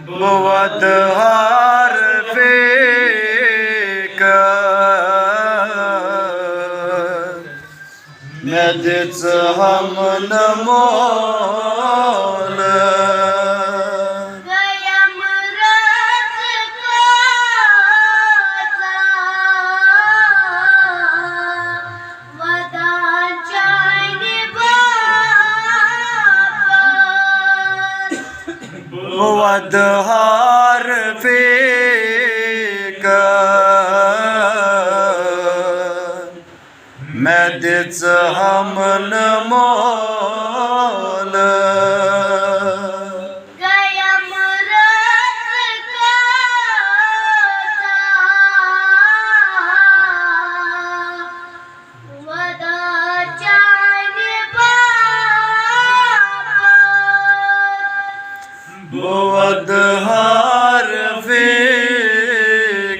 بود حرفی کرد ندیت هم نماله بود حرفی کرد مدیت هم نماله بود حرفی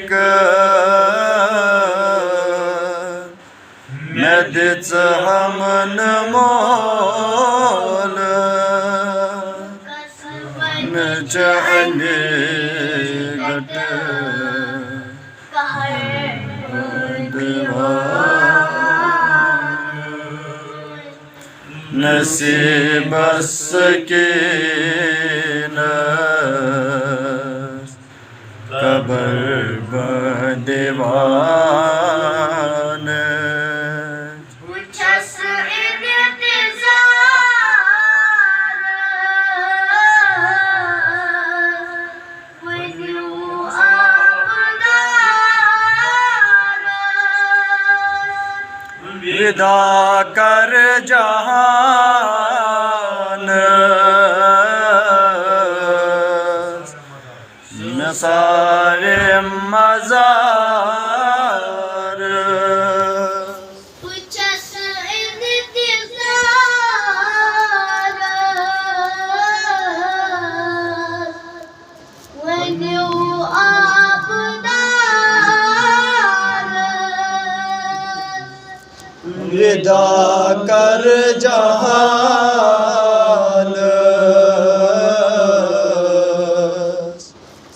کرد ندیت هم نماله نجعنی گده نصیب السکینه قبر بدیوانه विदा कर जहान सारे मज़ार विदा कर जहान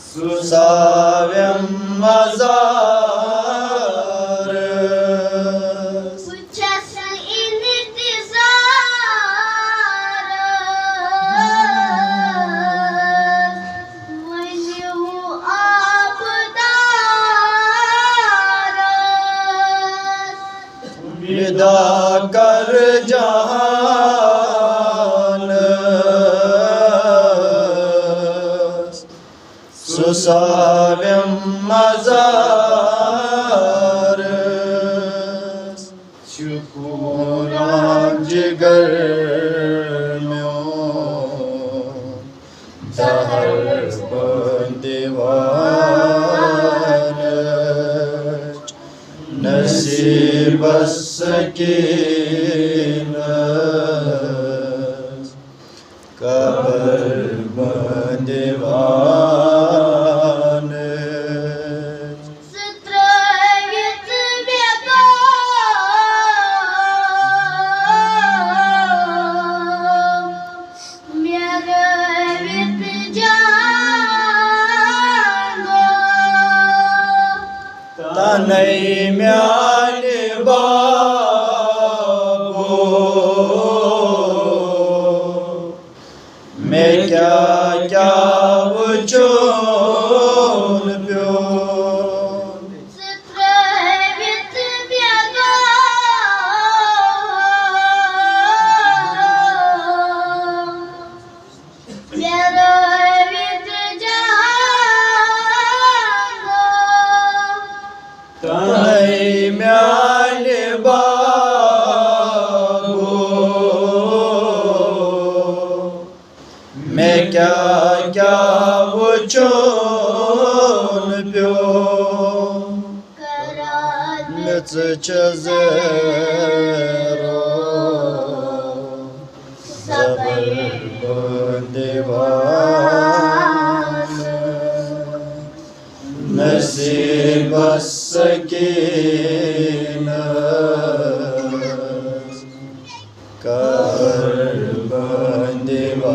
सुसाव्यम मज़ार विदा कर जहान सुसाव्यम मज़ार शुकुरान जिगर में दहर बंदीवान नसीब सकीना कबर बंदीवान तनई म्याने बाबो मैं क्या क्या वचन प्यो तनई म्याने बाबो मैं क्या क्या वचन प्यो मिच चजेरो सबर बंदीवान नसीब सकीना कबर बंदीवान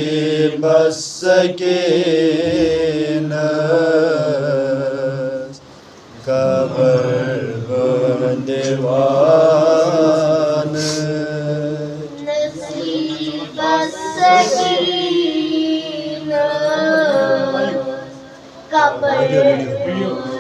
नसीब सकीनत कबर बंदवान नसीब सकीनत कबर